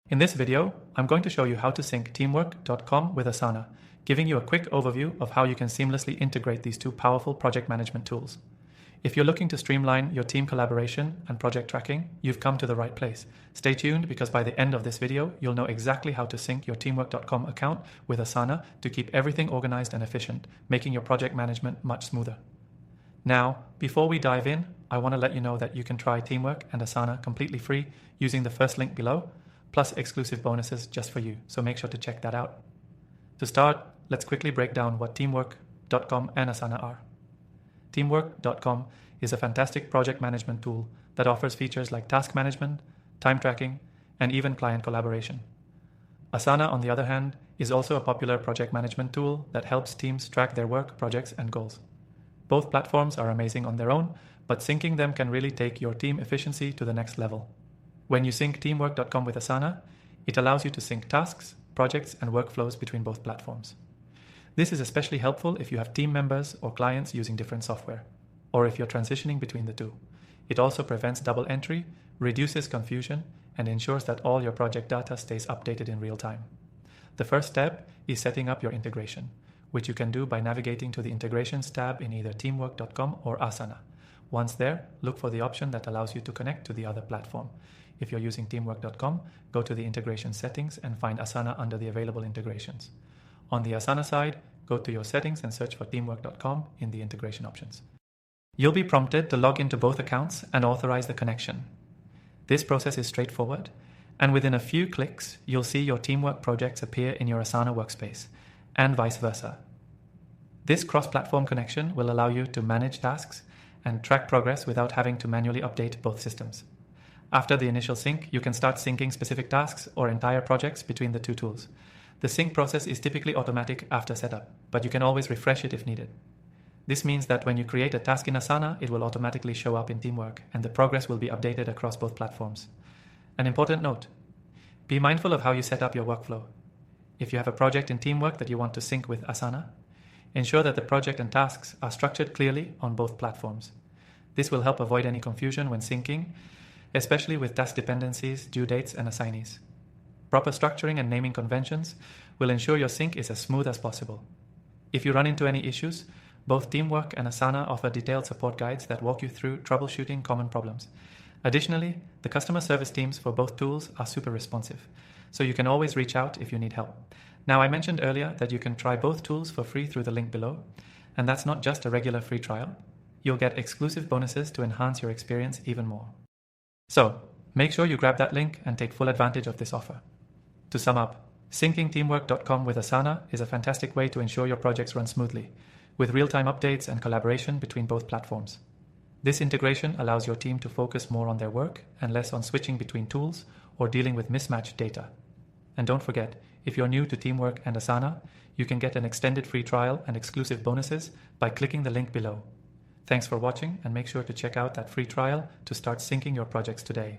In this video, I'm going to show you how to sync teamwork.com with Asana, giving you a quick overview of how you can seamlessly integrate these two powerful project management tools. If you're looking to streamline your team collaboration and project tracking, you've come to the right place. Stay tuned because by the end of this video, you'll know exactly how to sync your teamwork.com account with Asana to keep everything organized and efficient, making your project management much smoother. Now, before we dive in, I want to let you know that you can try Teamwork and Asana completely free using the first link below, plus exclusive bonuses just for you, so make sure to check that out. To start, let's quickly break down what Teamwork.com and Asana are. Teamwork.com is a fantastic project management tool that offers features like task management, time tracking, and even client collaboration. Asana, on the other hand, is also a popular project management tool that helps teams track their work, projects, and goals. Both platforms are amazing on their own, but syncing them can really take your team efficiency to the next level. When you sync Teamwork.com with Asana, it allows you to sync tasks, projects, and workflows between both platforms. This is especially helpful if you have team members or clients using different software, or if you're transitioning between the two. It also prevents double entry, reduces confusion, and ensures that all your project data stays updated in real time. The first step is setting up your integration, which you can do by navigating to the Integrations tab in either Teamwork.com or Asana. Once there, look for the option that allows you to connect to the other platform. If you're using Teamwork.com, go to the Integration settings and find Asana under the available integrations. On the Asana side, go to your settings and search for Teamwork.com in the integration options. You'll be prompted to log into both accounts and authorize the connection. This process is straightforward, and within a few clicks, you'll see your Teamwork projects appear in your Asana workspace, and vice versa. This cross-platform connection will allow you to manage tasks and track progress without having to manually update both systems. After the initial sync, you can start syncing specific tasks or entire projects between the two tools. The sync process is typically automatic after setup, but you can always refresh it if needed. This means that when you create a task in Asana, it will automatically show up in Teamwork, and the progress will be updated across both platforms. An important note: be mindful of how you set up your workflow. If you have a project in Teamwork that you want to sync with Asana, ensure that the project and tasks are structured clearly on both platforms. This will help avoid any confusion when syncing, especially with task dependencies, due dates, and assignees. Proper structuring and naming conventions will ensure your sync is as smooth as possible. If you run into any issues, both Teamwork and Asana offer detailed support guides that walk you through troubleshooting common problems. Additionally, the customer service teams for both tools are super responsive, so you can always reach out if you need help. Now, I mentioned earlier that you can try both tools for free through the link below, and that's not just a regular free trial. You'll get exclusive bonuses to enhance your experience even more. So, make sure you grab that link and take full advantage of this offer. To sum up, syncing Teamwork.com with Asana is a fantastic way to ensure your projects run smoothly, with real-time updates and collaboration between both platforms. This integration allows your team to focus more on their work and less on switching between tools or dealing with mismatched data. And don't forget, if you're new to Teamwork and Asana, you can get an extended free trial and exclusive bonuses by clicking the link below. Thanks for watching, and make sure to check out that free trial to start syncing your projects today.